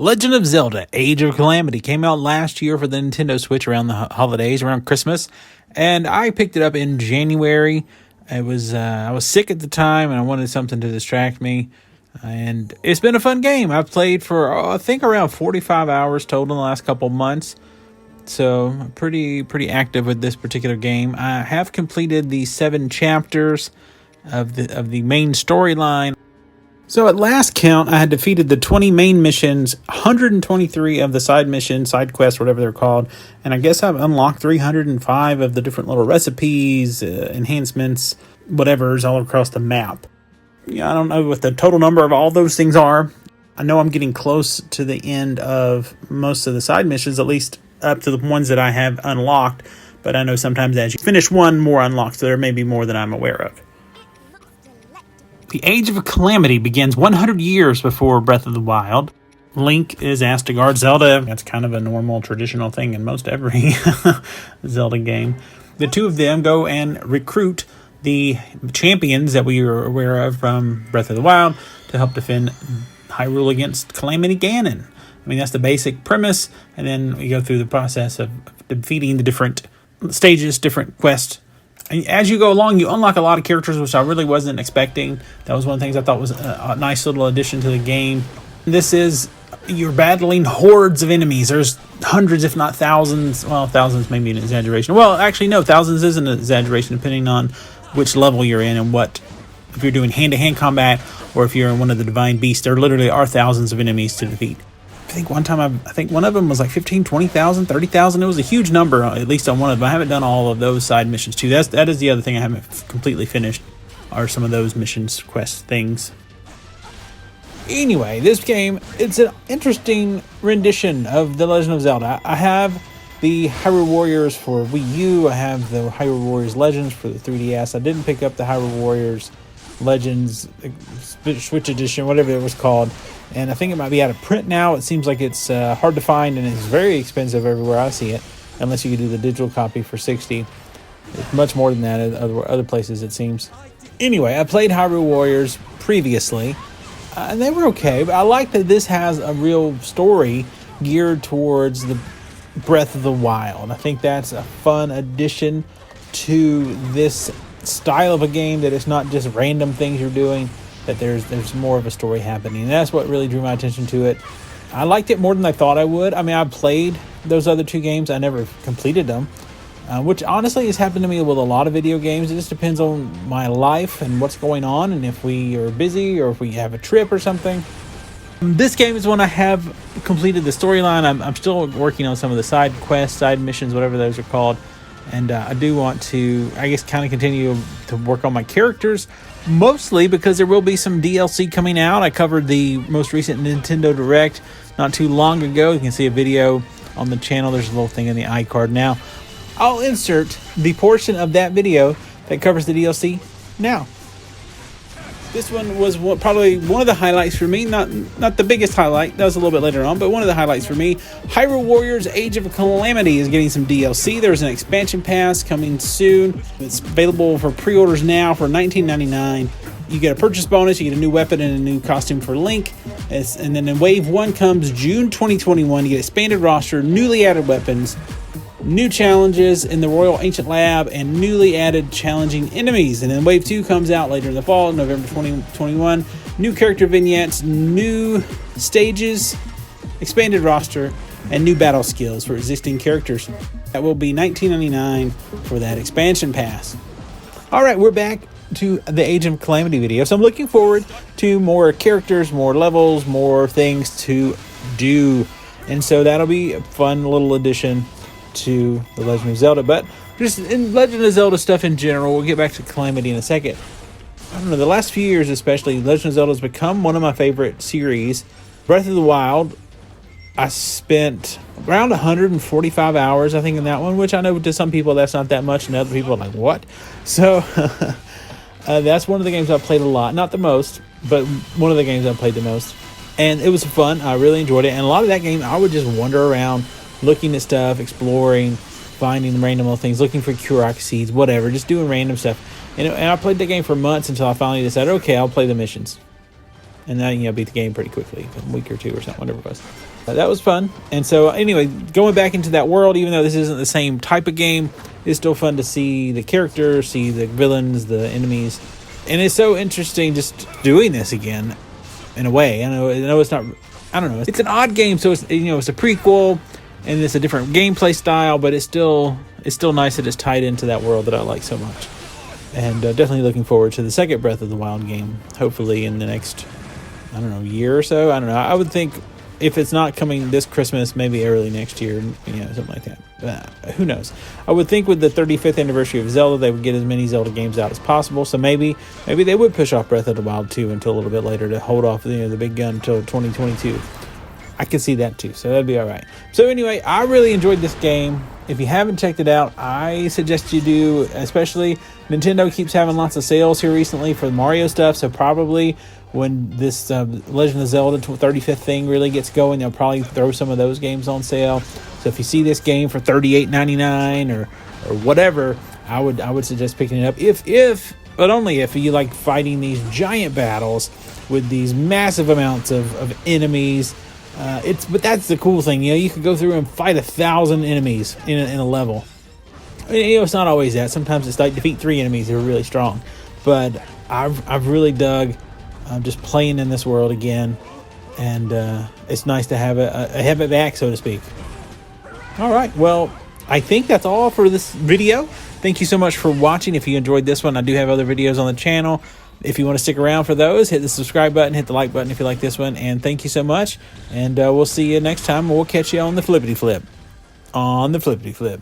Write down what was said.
Legend of Zelda: Age of Calamity came out last year for the Nintendo Switch around the holidays, around Christmas, and I picked it up in January. I was sick at the time, and I wanted something to distract me, and it's been a fun game. I've played for I think around 45 hours total in the last couple months, so I'm pretty active with this particular game. I have completed the 7 chapters of the main storyline. So at last count, I had defeated the 20 main missions, 123 of the side missions, side quests, whatever they're called, and I guess I've unlocked 305 of the different little recipes, enhancements, whatever's all across the map. Yeah, I don't know what the total number of all those things are. I know I'm getting close to the end of most of the side missions, at least up to the ones that I have unlocked, but I know sometimes as you finish one, more unlocks, so there may be more than I'm aware of. The Age of Calamity begins 100 years before Breath of the Wild. Link is asked to guard Zelda. That's kind of a normal, traditional thing in most every Zelda game. The two of them go and recruit the champions that we are aware of from Breath of the Wild to help defend Hyrule against Calamity Ganon. I mean, that's the basic premise, and then we go through the process of defeating the different stages, different quests. And as you go along, you unlock a lot of characters, which I really wasn't expecting. That was one of the things I thought was a nice little addition to the game. This is, you're battling hordes of enemies. There's hundreds, if not thousands. Well, thousands may be an exaggeration. Well, actually, no, thousands is an exaggeration, depending on which level you're in and what, if you're doing hand-to-hand combat or if you're in one of the divine beasts. There literally are thousands of enemies to defeat. I think one time, I think one of them was like 15, 20,000, 30,000. It was a huge number, at least on one of them. I haven't done all of those side missions too. That is the other thing I haven't completely finished, are some of those missions, quest things. Anyway, this game, it's an interesting rendition of The Legend of Zelda. I have the Hyrule Warriors for Wii U. I have the Hyrule Warriors Legends for the 3DS. I didn't pick up the Hyrule Warriors Legends Switch Edition, whatever it was called. And I think it might be out of print now. It seems like it's hard to find, and it's very expensive everywhere I see it, unless you can do the digital copy for $60. It's much more than that at other places, it seems. Anyway, I played Hyrule Warriors previously, and they were okay. But I like that this has a real story geared towards the Breath of the Wild. I think that's a fun addition to this style of a game, that it's not just random things you're doing, that there's more of a story happening. And that's what really drew my attention to it. I liked it more than I thought I would. I mean, I played those other 2 games. I never completed them, which honestly has happened to me with a lot of video games. It just depends on my life and what's going on, and if we are busy or if we have a trip or something. This game is one I have completed the storyline. I'm still working on some of the side quests, side missions, whatever those are called. And I do want to, I guess, kind of continue to work on my characters, mostly because there will be some DLC coming out. I covered the most recent Nintendo Direct not too long ago. You can see a video on the channel. There's a little thing in the iCard now. I'll insert the portion of that video that covers the DLC now. This one was probably one of the highlights for me. Not the biggest highlight. That was a little bit later on, but one of the highlights for me. Hyrule Warriors: Age of Calamity is getting some DLC. There's an expansion pass coming soon. It's available for pre-orders now for $19.99. You get a purchase bonus. You get a new weapon and a new costume for Link. And then in Wave 1 comes June 2021. You get expanded roster, newly added weapons, new challenges in the Royal Ancient Lab, and newly added challenging enemies. And then Wave 2 comes out later in the fall, November 2021. New character vignettes, new stages, expanded roster, and new battle skills for existing characters. That will be $19.99 for that expansion pass. All right, we're back to the Age of Calamity video. So I'm looking forward to more characters, more levels, more things to do. And so that'll be a fun little addition to The Legend of Zelda, but just in Legend of Zelda stuff in general. We'll get back to Calamity in a second. I don't know, the last few years especially, Legend of Zelda has become one of my favorite series. Breath of the Wild, I spent around 145 hours, I think, in that one, which I know to some people that's not that much, and other people are like, what? So that's one of the games I've played a lot. Not the most, but one of the games I've played the most. And it was fun. I really enjoyed it. And a lot of that game, I would just wander around looking at stuff, exploring, finding random little things, looking for Kurok seeds, whatever, just doing random stuff. And I played the game for months until I finally decided, okay, I'll play the missions. and then beat the game pretty quickly, a week or two or something, whatever it was. That was fun. And so anyway, going back into that world, even though this isn't the same type of game, it's still fun to see the characters, see the villains, the enemies, and it's so interesting just doing this again. In a way, I know it's not. I don't know. It's an odd game, so it's it's a prequel, and it's a different gameplay style, but it's still nice that it's tied into that world that I like so much. And definitely looking forward to the second Breath of the Wild game, hopefully in the next, year or so. I don't know. I would think if it's not coming this Christmas, maybe early next year, something like that. Who knows? I would think with the 35th anniversary of Zelda, they would get as many Zelda games out as possible. So maybe they would push off Breath of the Wild 2 until a little bit later to hold off the big gun until 2022. I could see that too, so that'd be all right. So anyway, I really enjoyed this game. If you haven't checked it out, I suggest you do, especially Nintendo keeps having lots of sales here recently for the Mario stuff, so probably when this Legend of Zelda 35th thing really gets going, they'll probably throw some of those games on sale. So if you see this game for $38.99 or whatever, I would suggest picking it up. But only if you like fighting these giant battles with these massive amounts of enemies. But that's the cool thing, you could go through and fight 1,000 enemies in a level. It's not always that. Sometimes it's like defeat 3 enemies who are really strong. But I've really dug just playing in this world again, and it's nice to have it back, so to speak. All right, well, I think that's all for this video. Thank you so much for watching. If you enjoyed this one, I do have other videos on the channel. If you want to stick around for those, hit the subscribe button, hit the like button if you like this one, and thank you so much. And we'll see you next time. We'll catch you on the flippity flip. On the flippity flip.